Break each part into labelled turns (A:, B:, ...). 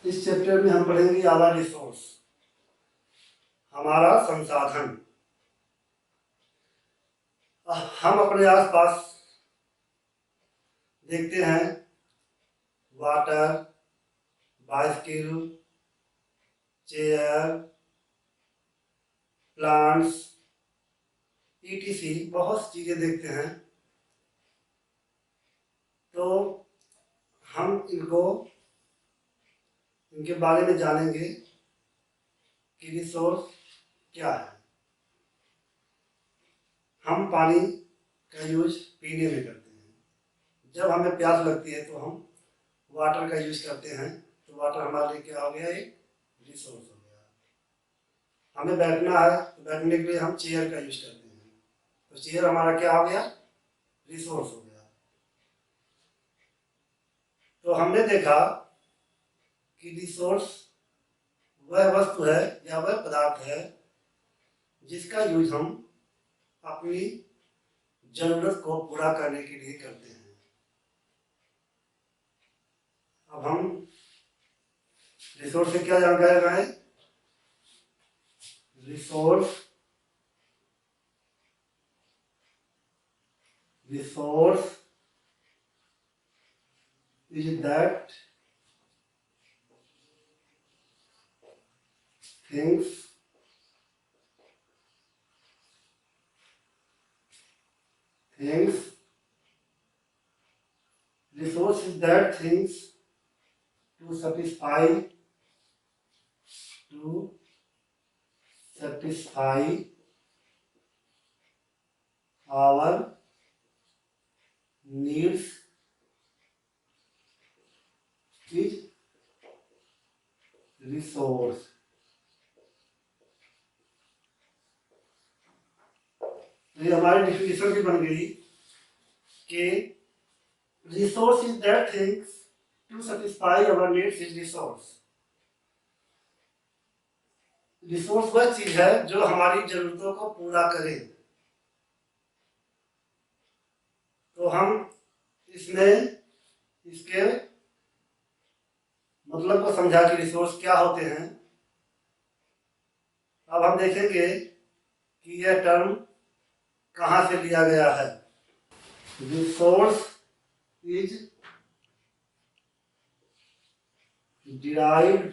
A: इस चैप्टर में हम पढ़ेंगे आवर रिसोर्स, हमारा संसाधन। हम अपने आसपास देखते हैं water, bicycle, chair, plants, etc बहुत सी चीज़ें देखते हैं। तो हम इनके बारे में जानेंगे कि रिसोर्स क्या है। हम पानी का यूज पीने में करते हैं। जब हमें प्यास लगती है तो हम वाटर का यूज करते हैं। तो वाटर हमारे लिए क्या हो गया, एक रिसोर्स हो गया। हमें बैठना है तो बैठने के लिए हम चेयर का यूज करते हैं। तो चेयर हमारा क्या हो गया, रिसोर्स हो गया। तो हमने देखा कि रिसोर्स वह वस्तु है या वह पदार्थ है जिसका यूज हम अपनी जरूरत को पूरा करने के लिए करते हैं। अब हम रिसोर्स से क्या जानकारी लगाएं? Resource is that things resource is that things to satisfy our needs is resource। तो ये हमारी डिफिनेशन भी बन गई कि resource is that things to satisfy our needs is resource. Resource वह चीज है जो हमारी जरूरतों को पूरा करे। तो हम इसके मतलब को समझा कि रिसोर्स क्या होते हैं। अब हम देखेंगे कि यह टर्म कहाँ से लिया गया है। Resource is derived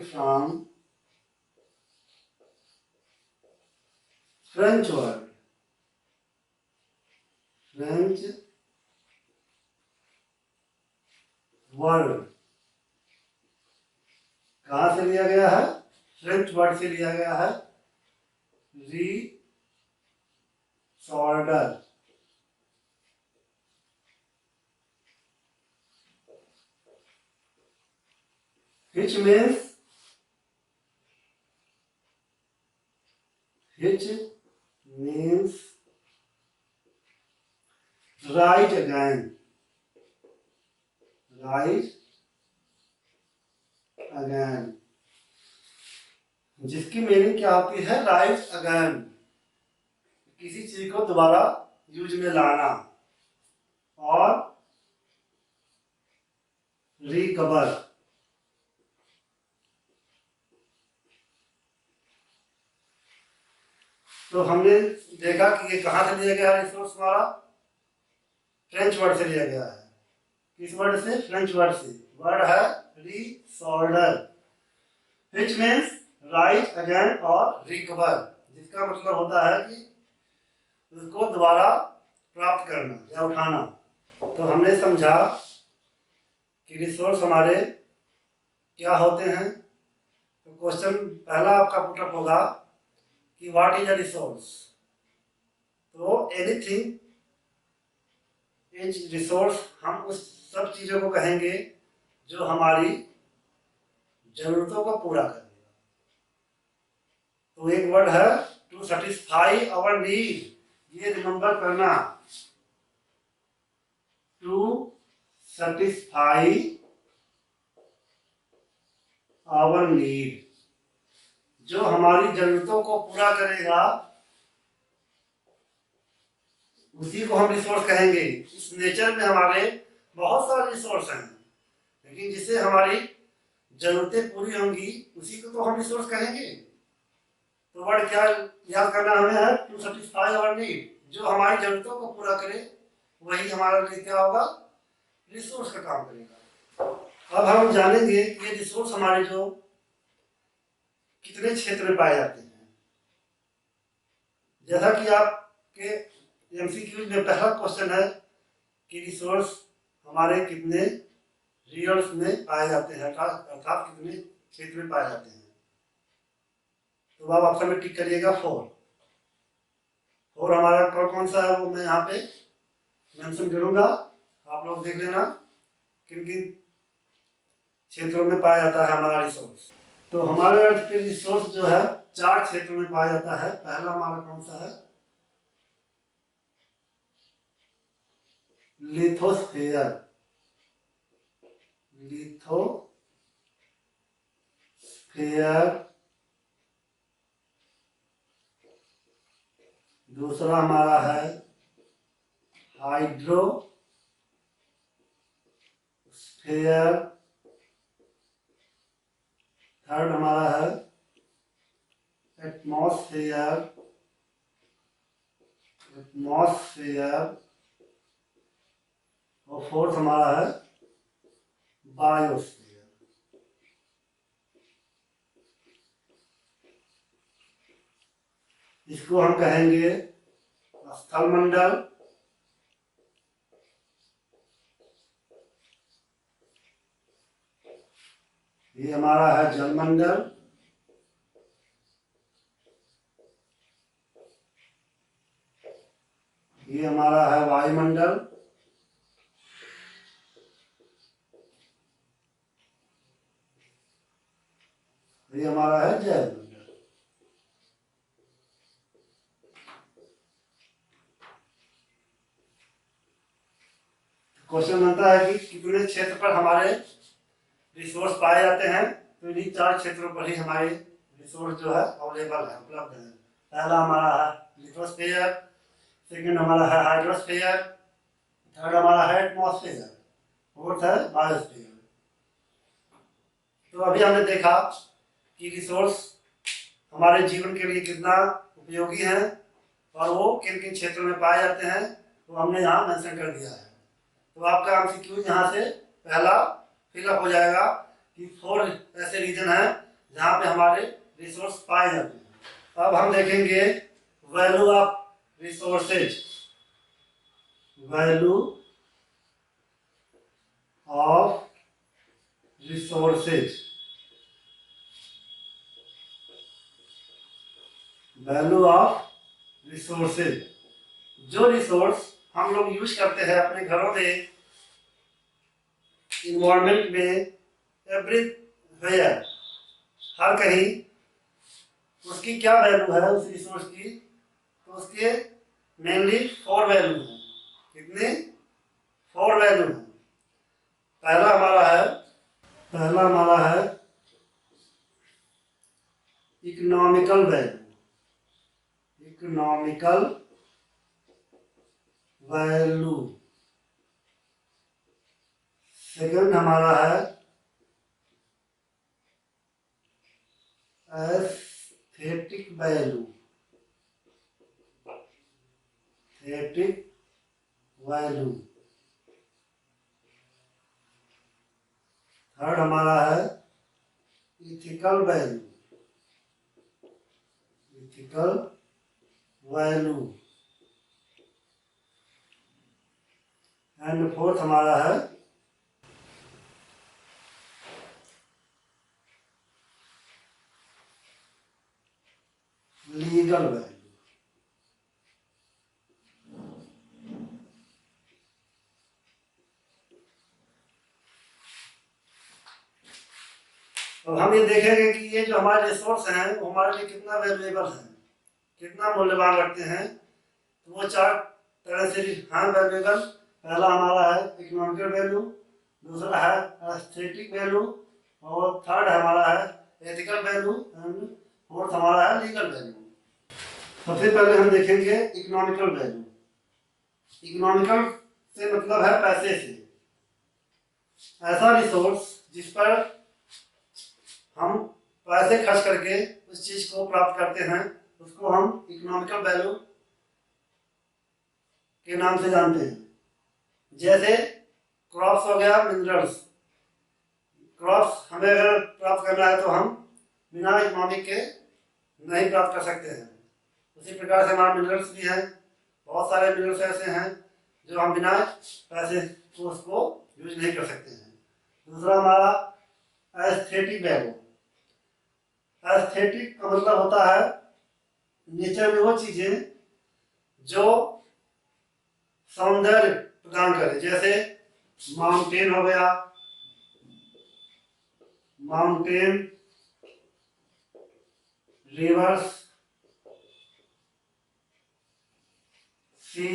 A: from French word कहाँ से लिया गया है? फ्रेंच वर्ड से लिया गया है, रिसॉर्डर। which means right again, जिसकी मीनिंग क्या होती है, राइट अगेन, किसी चीज को दोबारा यूज में लाना, और रिकवर। तो हमने देखा कि ये कहाँ से लिया गया है रिसोर्स, हमारा फ्रेंच वर्ड से लिया गया है। किस वर्ड से? फ्रेंच वर्ड से। वर्ड है रिसॉर्डर, which means राइट अगेन और रिकवर, जिसका मतलब होता है कि उसको दोबारा प्राप्त करना या उठाना। तो हमने समझा कि रिसोर्स हमारे क्या होते हैं। तो क्वेश्चन पहला आपका पुटअप होगा कि व्हाट इज अ रिसोर्स। तो एनीथिंग इज रिसोर्स, हम उस सब चीजों को कहेंगे जो हमारी जरूरतों को पूरा करेगा। तो एक वर्ड है टू सेटिस्फाई आवर नीड, ये रिमेंबर करना, टू सेटिस्फाई आवर नीड, जो हमारी जरूरतों को पूरा करेगा उसी को हम रिसोर्स कहेंगे। इस नेचर में हमारे बहुत सारे रिसोर्स हैं, लेकिन जिससे हमारी जरूरतें पूरी होंगी उसी को तो हम रिसोर्स कहेंगे। तो वर्ड क्या याद करना हमें है, टू सेटिस्फाई आवर नीड, जो हमारी जरूरतों को पूरा करे वही हमारे लिए क्या होगा, रिसोर्स का काम करेगा। अब हम जानेंगे कि ये रिसोर्स हमारे जो कितने क्षेत्र में पाए जाते हैं। जैसा कि आपके एमसीक्यू में पहला क्वेश्चन है कि रिसोर्स हमारे कितने रीजन्स में पाए जाते हैं, अर्थात कितने क्षेत्र में पाए जाते हैं। तो आप ऑप्शन में टिक करिएगा 4। और हमारा कौन कौन सा है वो मैं यहाँ पे मेंशन करूंगा, आप लोग देख लेना किन किन क्षेत्रों में पाया जाता है हमारा रिसोर्स। तो हमारे अर्थ पे रिसोर्स जो है 4 क्षेत्रों में पाया जाता है। पहला हमारा कौन सा है, लिथोस्फीयर। लिथोस्फीयर। दूसरा हमारा है हाइड्रोस्फीयर। थर्ड हमारा है एटमॉस्फेयर। और फोर्थ हमारा है बायोस्फीयर। इसको हम कहेंगे स्थलमंडल, ये हमारा है जलमंडल, ये हमारा है वायुमंडल, ये हमारा है जैवमंडल। क्वेश्चन बनता है कि कितने क्षेत्र पर हमारे रिसोर्स पाए जाते हैं। तो इन्हीं 4 क्षेत्रों पर ही हमारे रिसोर्स जो है अवेलेबल है, उपलब्ध है। पहला हमारा है लिथोस्फीयर, सेकंड हमारा है हाइड्रोस्फीयर, थर्ड हमारा है एटमॉस्फेयर, फोर्थ है बायोस्फीयर। तो अभी हमने देखा कि रिसोर्स हमारे जीवन के लिए कितना उपयोगी है और वो किन किन क्षेत्रों में पाए जाते हैं, तो हमने यहाँ मेंशन कर दिया है। तो आपका एमसीक्यू यहाँ से पहला फिलअप हो जाएगा कि 4 ऐसे रीजन हैं जहाँ पे हमारे रिसोर्स पाए जाते हैं। अब हम देखेंगे value of resources. Value of resources. Value of resources, जो रिसोर्स हम लोग यूज करते हैं अपने घरों में, इन्वायरमेंट में, एवरीवेयर, हर कहीं, उसकी क्या वैल्यू है उस रिसोर्स की, तो उसके मेनली 4 वैल्यू हैं। कितने? 4 वैल्यू हैं। पहला हमारा है economical value. Economical value. Second हमारा है aesthetic value. Aesthetic value. Third हमारा है ethical value. Ethical value. And fourth हमारा है लीगल वैल्यू। तो हम ये देखेंगे कि ये जो हमारे रिसोर्स हैं वो हमारे लिए कितना वैल्यूएबल है, कितना मूल्यवान रखते हैं। तो वो 4 तरह से हाँ वैल्यूएबल। पहला हमारा है इकोनॉमिकल वैल्यू, दूसरा है एस्थेटिक वैल्यू, और थर्ड हमारा है एथिकल वैल्यू, एंड फोर्थ हमारा है लीगल वैल्यू। सबसे पहले हम देखेंगे इकोनॉमिकल वैल्यू। इकोनॉमिकल से मतलब है पैसे से। ऐसा रिसोर्स जिस पर हम पैसे खर्च करके उस चीज को प्राप्त करते हैं, उसको हम इकोनॉमिकल वैल्यू के नाम से जानते हैं। जैसे क्रॉप्स हो गया, मिनरल्स। क्रॉप्स हमें अगर प्राप्त करना है तो हम बिना इकोनॉमिक के नहीं प्राप्त कर सकते हैं। उसी प्रकार से हमारे मिनरल्स भी हैं, बहुत सारे मिनरल्स ऐसे हैं जो हम बिना पैसे को उसको यूज नहीं कर सकते हैं। दूसरा हमारा एस्थेटिक वैल्यू। एस्थेटिक का मतलब होता है नेचर में वो चीजें जो सौंदर्य प्रदान करे। जैसे माउंटेन हो गया, माउंटेन, रिवर्स, सी,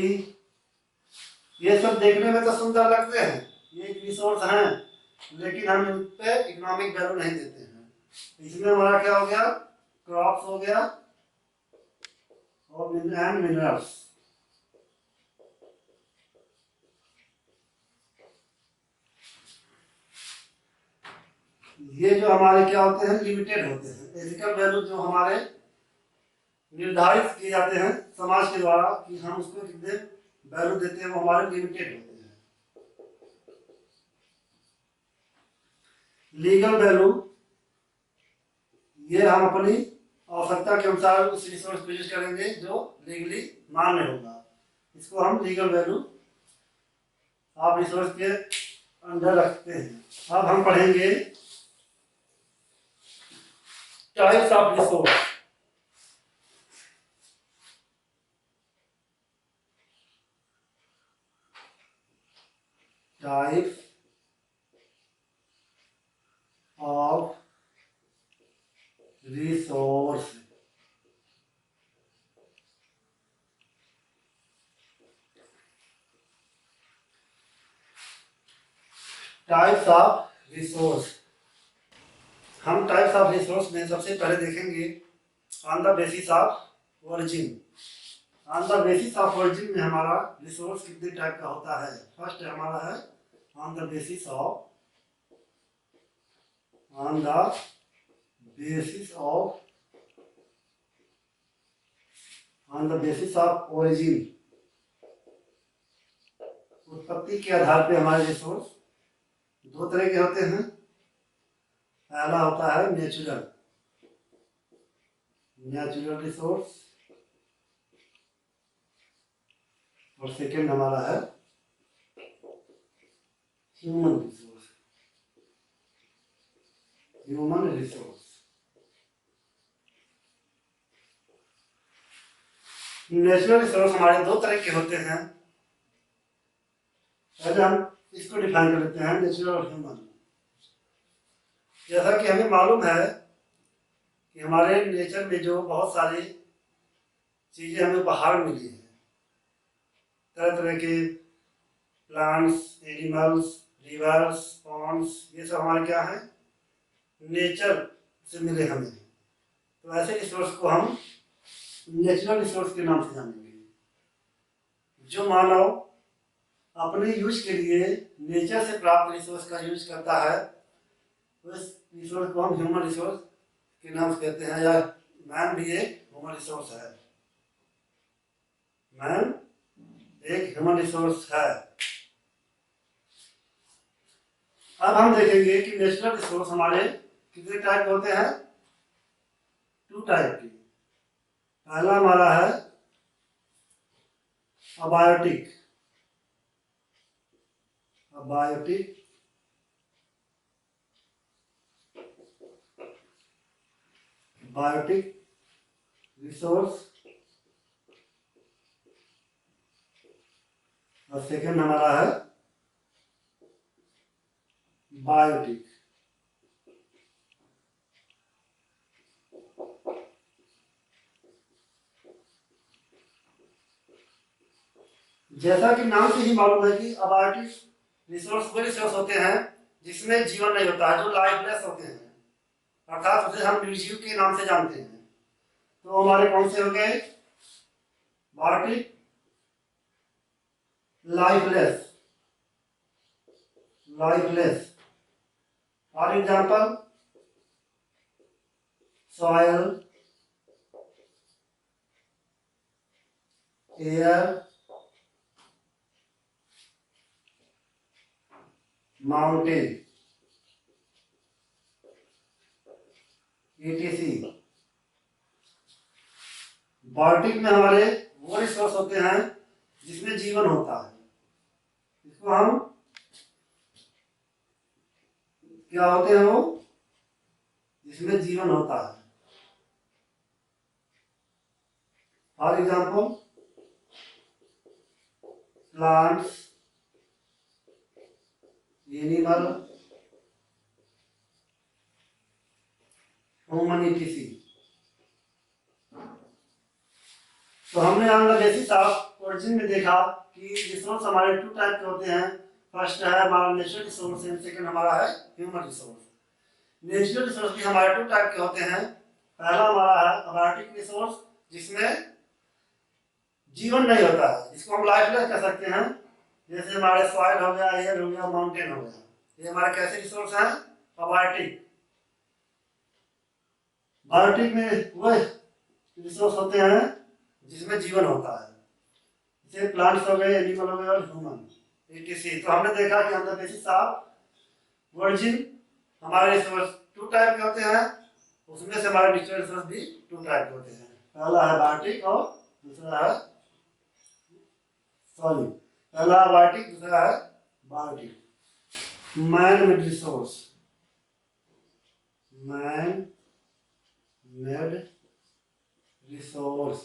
A: ये सब देखने में तो सुंदर लगते हैं, ये एक रिसोर्स हैं, लेकिन हम इन पे इकोनॉमिक वैल्यू नहीं देते हैं। इसमें हमारा क्या हो गया, क्रॉप्स हो गया और मिनरल्स। ये जो हमारे क्या होते हैं, लिमिटेड होते हैं। एथिकल वैल्यू जो हमारे निर्धारित किए जाते हैं समाज के द्वारा कि हम उसको कितने वैल्यू देते हैं, वो हमारे लिमिटेड होते हैं। लीगल वैल्यू, ये हम अपनी आवश्यकता के अनुसार उस रिसोर्स को यूज करेंगे जो लीगली मान्य होगा, इसको हम लीगल वैल्यू आप रिसोर्स के अंदर रखते हैं। अब हम पढ़ेंगे types of resource. Types of resource. Types of resource, हम टाइप्स ऑफ रिसोर्स में सबसे पहले देखेंगे on the basis of origin. On the basis of origin में हमारा रिसोर्स कितने टाइप का होता है। फर्स्ट हमारा है on the basis of, on the basis of, on the basis of origin. उत्पत्ति के आधार पे हमारे रिसोर्स दो तरह के होते हैं। पहला होता है नेचुरल, नेचुरल रिसोर्स, और सेकेंड हमारा है human resource, human resource. Natural resource हमारे दो तरह के होते हैं। पहले हम इसको डिफाइन कर लेते हैं, नेचुरल और ह्यूमन। जैसा कि हमें मालूम है कि हमारे नेचर में जो बहुत सारी चीजें हमें बाहर मिली है, तरह तरह के प्लांट्स, एनिमल्स, रिवर्स, पॉन्ड्स, ये सब हमारे क्या है, नेचर से मिले हमें। तो ऐसे रिसोर्स को हम नेचुरल रिसोर्स के नाम से जानेंगे। जो मानव अपने यूज के लिए नेचर से प्राप्त रिसोर्स का यूज करता है, उस रिसोर्स को हम ह्यूमन रिसोर्स के नाम से कहते हैं। या मैन भी एक ह्यूमन रिसोर्स है, मैन एक ह्यूमन रिसोर्स है। अब हम देखेंगे कि नेचुरल रिसोर्स हमारे कितने टाइप के होते हैं, टू टाइप के। पहला हमारा है अबायोटिक, अबायोटिक, बायोटिक रिसोर्स, और सेकेंड हमारा है बायोटिक। जैसा कि नाम से ही मालूम है कि अबायोटिक रिसोर्स वो रिसोर्स होते हैं जिसमें जीवन नहीं होता है, जो लाइफलेस होते हैं, अर्थात उसे हम निर्जीव के नाम से जानते हैं। तो हमारे कौन से हो गए, biotic, lifeless, lifeless. For example, soil, air, mountain, etc. Biotic में हमारे वो रिसोर्स होते हैं जिसमें जीवन होता है, इसको हम क्या होते हैं, वो जिसमें जीवन होता है। For example plants, animal, human etc.. तो हमने on the basis of origin में देखा कि रिसोर्स हमारे टू टाइप के होते हैं। फर्स्ट है हमारा नेचुरल रिसोर्स एंड सेकंड हमारा है ह्यूमन रिसोर्स। नेचुरल रिसोर्स भी हमारे टू टाइप के होते हैं। पहला हमारा है अबायोटिक रिसोर्स, जिसमें जीवन नहीं होता है, जिसको हम लाइफलेस कह सकते हैं। जैसे हमारे सॉइल हो गया, एयर हो गया, माउंटेन हो गया, ये हमारे कैसे रिसोर्स हैं, अबायोटिक। बायोटिक में वह रिसोर्स होते हैं जिसमें जीवन होता है, जैसे प्लांट्स हो गए, एनिमल हो गए और ह्यूमन etc। तो हमने देखा कि अंदर बेसिस ऑफ ओरिजिन हमारे रिसोर्स टू टाइप के होते हैं, उसमें से हमारे नेचुरल रिसोर्स भी टू टाइप के होते हैं। पहला है बायोटिक और दूसरा है पहला है बायोटिक, दूसरा है biotic. Man made resource, man made resource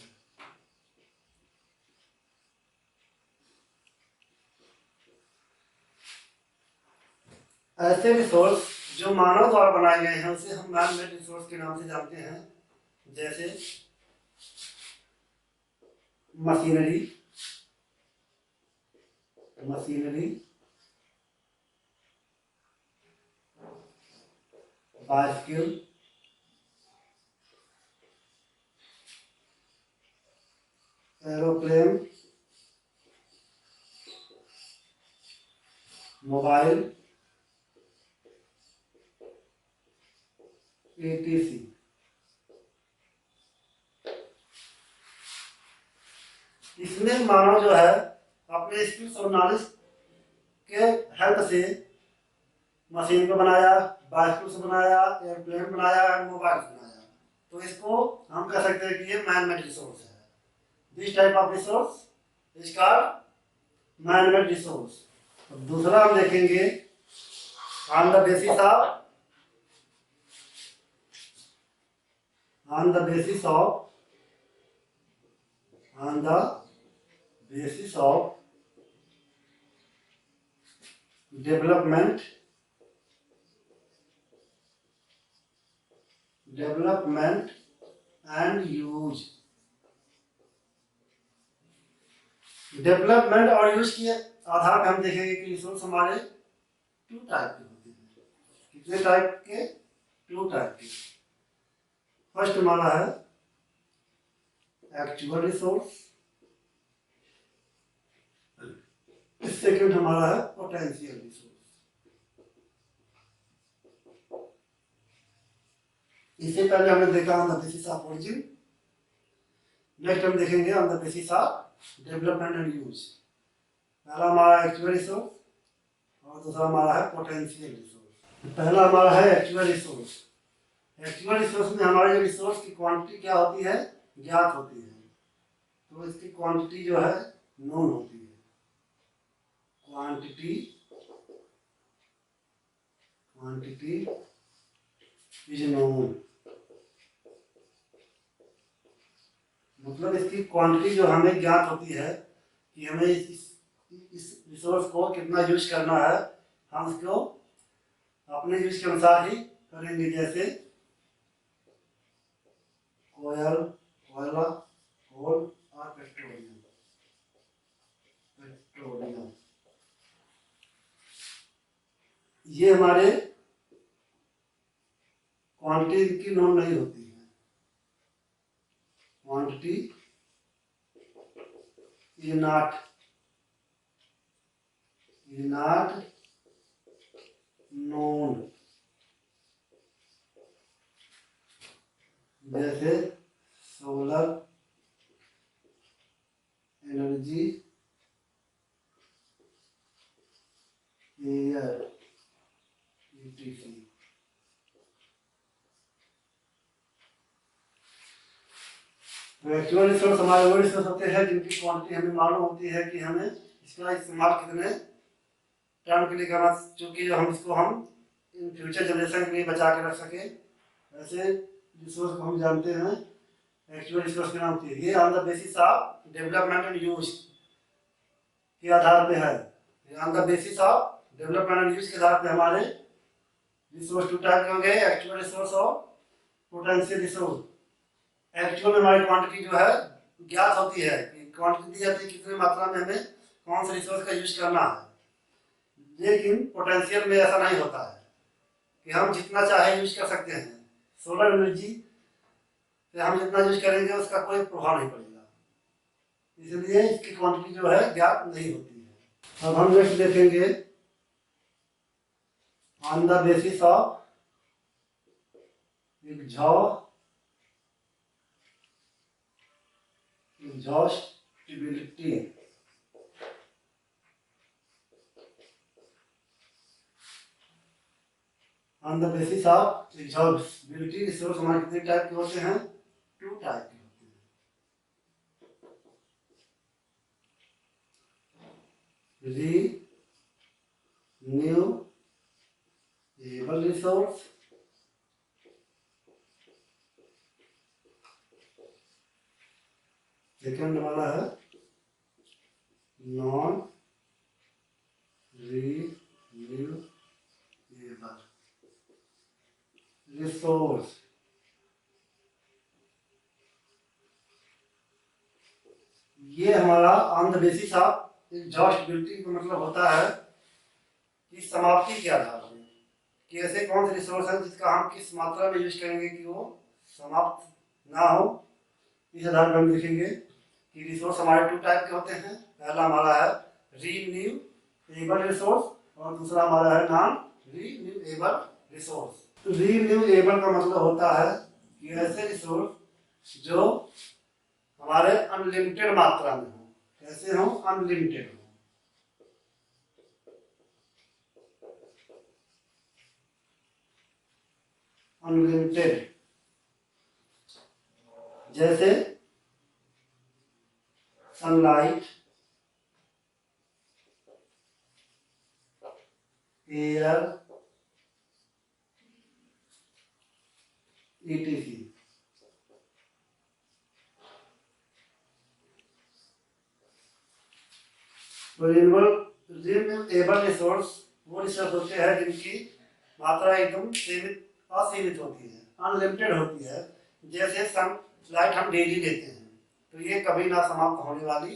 A: ऐसे रिसोर्स जो मानव द्वारा बनाए गए हैं उसे हम मैन मेड रिसोर्स के नाम से जानते हैं। जैसे machinery, bicycle, aeroplane, mobile etc। इसमें मानव जो है अपने स्किल्स और नॉलेज के हेल्प से मशीन को बनाया, बाइसिकल से बनाया, एयरप्लेन बनाया, मोबाइल बनाया। तो इसको हम कह सकते हैं कि ये मैन मेड रिसोर्स है। This type of resource is called man made resource. दूसरा हम देखेंगे on the basis of development and use। Development और यूज के आधार पर हम देखेंगे कि रिसोर्स हमारे टू टाइप के होते हैं। कितने टाइप के? टू टाइप के। फर्स्ट हमारा है एक्चुअल रिसोर्स, सेकंड हमारा है पोटेंशियल रिसोर्स। इससे पहले हमने देखा on the basis of origin, next हम देखेंगे on the basis of development and use. पहला हमारा एक्चुअल रिसोर्स और दूसरा हमारा है पोटेंशियल रिसोर्स। पहला हमारा है एक्चुअल रिसोर्स। एक्चुअल रिसोर्स में हमारे रिसोर्स की क्वांटिटी क्या होती है? ज्ञात होती है। तो इसकी क्वांटिटी जो है नोन होती है। क्वांटिटी इज नोन, मतलब इसकी क्वांटिटी जो हमें ज्ञात होती है कि हमें इस रिसोर्स को कितना यूज करना है, हम उसको अपने यूज के अनुसार ही करेंगे। जैसे कोयला, कोल और पेट्रोलियम। ये हमारे क्वांटिटी की नोन नहीं होती है। क्वांटिटी इज नॉट नोन, जैसे सोलर एनर्जी, एयर, ईटीसी। तो एक्चुअल रिसोर्स हमारे वो रिसोर्स होते हैं जिनकी क्वांटिटी हमें मालूम होती है कि हमें इसका इस्तेमाल कितने टाइम के लिए करना, चूँकि हम इसको हम इन फ्यूचर जनरेशन के लिए बचा के रख सके। ऐसे रिसोर्स को हम जानते हैं एक्चुअल रिसोर्स के नाम से। ये on the basis of development and use के आधार पे है। On the basis of development and use के आधार पे हमारे रिसोर्स टू टाइप के होंगे, एक्चुअल रिसोर्स और पोटेंशियल रिसोर्स। एक्चुअल में हमारी क्वांटिटी जो है ज्ञात होती है कि क्वांटिटी दी जाती है कितनी मात्रा में हमें कौन से रिसोर्स का यूज करना है। लेकिन पोटेंशियल में ऐसा नहीं होता है कि हम जितना चाहे यूज कर सकते हैं। सोलर एनर्जी से हम जितना यूज करेंगे उसका कोई प्रभाव नहीं पड़ेगा, इसलिए इसकी क्वांटिटी जो है ज्ञात नहीं होती है। अब हम नेक्स्ट देखेंगे on the basis of exhaustibility. On the basis of exhaustibility resource हमारे कितने टाइप के होते हैं? 2 टाइप के होते हैं। रिन्यूएबल रिसोर्स, सेकेंड वाला है नॉन रिन्यूएबल रिसोर्स। ये हमारा on the basis of exhaustibility का मतलब होता है कि समाप्ति के आधार पर कि ऐसे कौन से रिसोर्स हैं जिसका हम किस मात्रा में यूज करेंगे कि वो समाप्त ना हो। इस आधार पर हम देखेंगे कि रिसोर्स हमारे 2 टाइप के होते हैं। पहला हमारा है रिन्यूएबल रिसोर्स और दूसरा हमारा है नॉन रिन्यूएबल रिसोर्स। तो रिन्यूएबल का मतलब होता है कि ऐसे रिसोर्स जो हमारे अनलिमिटेड मात्रा में हो। कैसे हो? अनलिमिटेड हो। अनलिमिटेड, जैसे सनलाइट, एयर, ईटीसी। तो रिन्यूएबल रिसोर्स वो रिसोर्स होते हैं जिनकी मात्रा एकदम सीमित असीमित होती है, अनलिमिटेड होती है। जैसे सनलाइट हम डेली लेते हैं तो ये कभी ना समाप्त होने वाली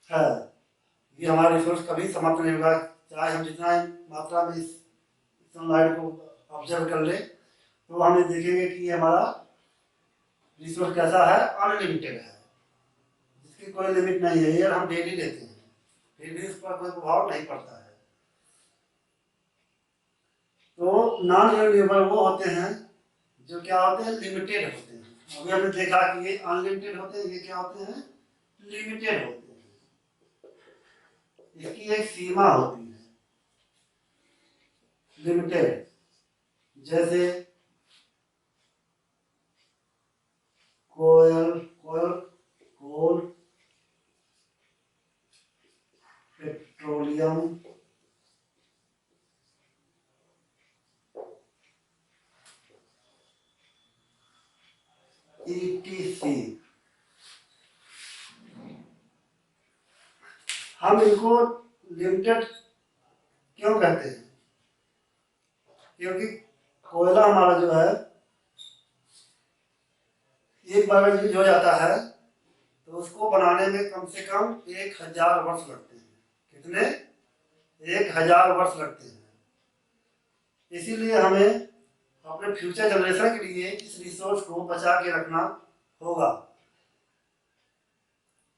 A: है। ये हमारा रिसोर्स कभी समाप्त नहीं होगा, चाहे हम जितना मात्रा में इस सनलाइट को ऑब्जर्व कर ले तो हमें देखेंगे कि ये हमारा रिसोर्स कैसा है? अनलिमिटेड है, जिसकी कोई लिमिट नहीं है। ये हम डेली लेते हैं फिर भी इस पर कोई प्रभाव नहीं पड़ता है। तो नॉन रिन्यूएबल वो होते हैं जो क्या होते हैं? लिमिटेड होते हैं। अभी हमने देखा कि ये अनलिमिटेड होते हैं, ये क्या होते हैं? लिमिटेड होते हैं। इसकी एक सीमा होती है लिमिटेड, जैसे कोल, पेट्रोलियम, ईटीसी। हम इनको लिमिटेड क्यों कहते हैं? क्योंकि कोयला हमारा जो है एक बार यूज हो जाता है तो उसको बनाने में कम से कम 1000 वर्ष लगते हैं। कितने? 1000 वर्ष लगते हैं। इसीलिए हमें अपने फ्यूचर जनरेशन के लिए इस रिसोर्स को बचा के रखना होगा।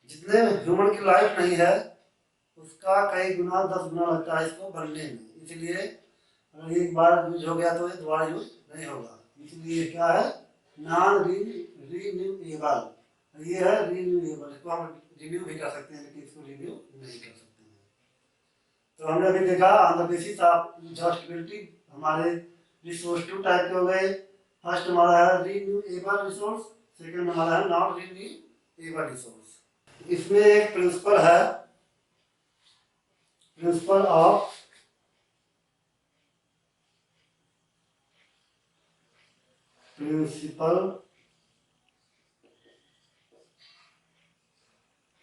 A: जितने ह्यूमन की लाइफ नहीं है उसका कई गुना 10 गुना लगता है इसको बनने में। इसलिए अगर एक बार यूज हो गया तो ये दोबारा यूज नहीं होगा, इसलिए क्या है, नॉन रिन्यूएबल। ये है रिन्यूएबल, इसको हम रिन्यू भी कर सकते हैं लेकिन इसको रिन्यू नहीं कर सकते हैं। तो हमने अभी देखा on the basis of exhaustibility हमारे रिसोर्स टू टाइप के हो गए। फर्स्ट हमारा है रिन्यूएबल रिसोर्स, सेकंड हमारा है नॉन रिन्यूएबल रिसोर्स। इसमें एक प्रिंसिपल है, principle of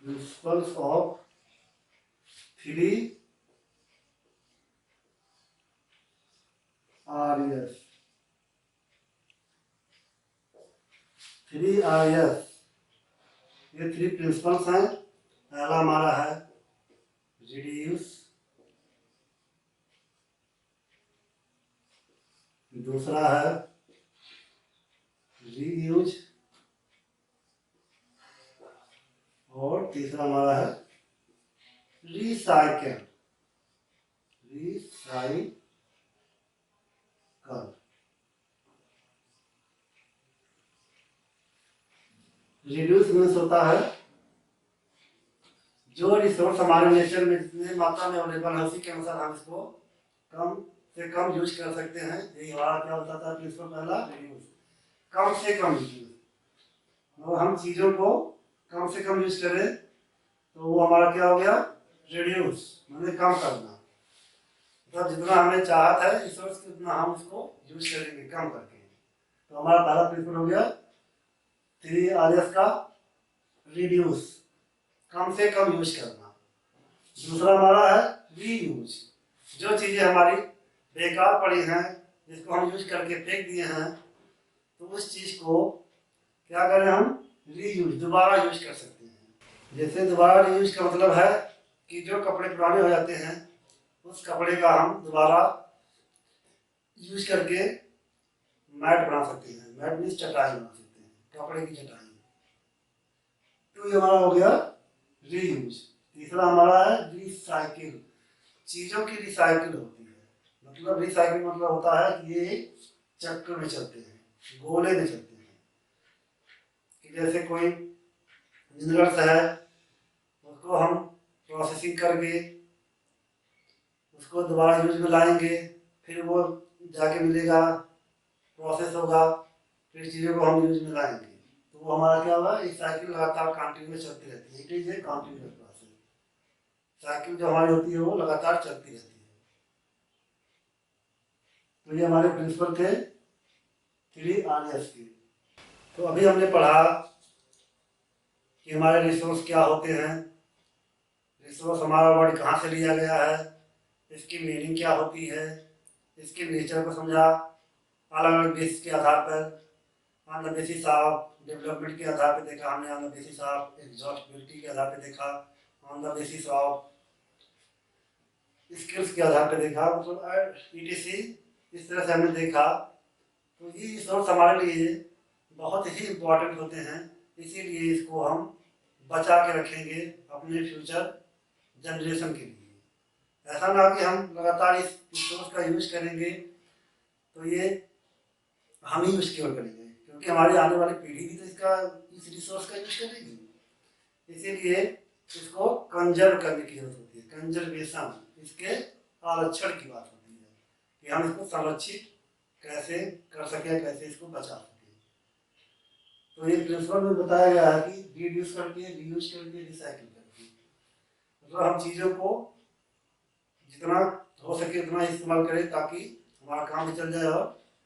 A: principles of 3 RS। 3 RS ये 3 प्रिंसिपल्स हैं। पहला हमारा है रिड्यूस, दूसरा है रीयूज और तीसरा हमारा है रिसाइकल। रिड्यूस मीन्स होता है जो रिसोर्स हमारे नेचर में जितने मात्रा में अवेलेबल है उसी के अनुसार हम इसको कम से कम यूज कर सकते हैं। यही हमारा क्या होता था प्रिंसिपल पहला, रिड्यूस, कम से कम यूज। और हम चीजों को कम से कम यूज करें तो वो हमारा क्या हो गया, रिड्यूस, मतलब कम करना। मतलब जितना हमें चाहत है रिसोर्स उतना हम उसको यूज करेंगे कम करके। तो हमारा पहला प्रिंसिपल हो गया 3 RS का, रिड्यूस, कम से कम यूज करना। दूसरा हमारा है रीयूज, जो चीजें हमारी बेकार पड़ी हैं जिसको हम यूज करके फेंक दिए हैं तो उस चीज को क्या करें, हम रीयूज, दोबारा यूज कर सकते हैं। जैसे दोबारा रीयूज का मतलब है कि जो कपड़े पुराने हो जाते हैं उस कपड़े का हम दोबारा यूज करके मैट बना सकते हैं। मैट मीन्स चटाई बना सकते हैं, कपड़े की चटाई। तो ये हमारा हो गया रीयूज। तीसरा हमारा है रिसाइकिल, चीजों की रिसाइकिल होती है। मतलब रिसाइकिल मतलब होता है कि ये चक्र में चलते हैं, गोले में चलते हैं। कि जैसे कोई मिनरल्स है उसको हम प्रोसेसिंग करके उसको दोबारा यूज में लाएंगे, फिर वो जाके मिलेगा, प्रोसेस होगा, फिर चीज़ों को हम यूज में लाएंगे। तो वो हमारा क्या होगा, एक साइकिल लगातार कंटिन्यूस चलती रहती है। It is a continuous process. Cycle जो हमारी होती है वो लगातार चलती रहती है। तो ये हमारे प्रिंसिपल थे 3 RS के। तो अभी हमने पढ़ा कि हमारे रिसोर्स क्या होते हैं, रिसोर्स हमारा वर्ड कहाँ से लिया गया है, इसकी मीनिंग क्या होती है, इसके नेचर को समझा अलग अलग बेसिस के आधार पर। On the basis of development के आधार पर देखा हमने, on the basis of exhaustibility के आधार पर देखा, on the basis of skills के आधार पर देखा, मतलब ETC इस तरह से हमने देखा। तो ये रिसोर्स हमारे लिए बहुत ही इम्पोर्टेंट होते हैं, इसीलिए इसको हम बचा के रखेंगे अपने फ्यूचर जनरेशन के लिए। ऐसा ना कि हम लगातार इस रिसोर्स का यूज करेंगे तो ये हम ही यूज केवल करेंगे, क्योंकि हमारी आने वाली पीढ़ी भी तो इस रिसोर्स का यूज करेगी। इसीलिए इसको कंजर्व करने की जरूरत होती है। कंजर्वेशन, इसके आरक्षण की बात होती है कि हम इसको संरक्षित कैसे कर सके, कैसे इसको बचा सके। तो ये प्रिंसिपल में बताया गया है कि रिड्यूस करके, रीयूज करके, रिसाइकिल करके, मतलब हम चीज़ों को जितना हो सके उतना इस्तेमाल करें ताकि हमारा काम भी चल जाए और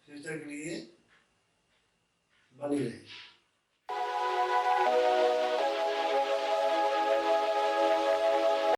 A: फ्यूचर के लिए बनी रहे।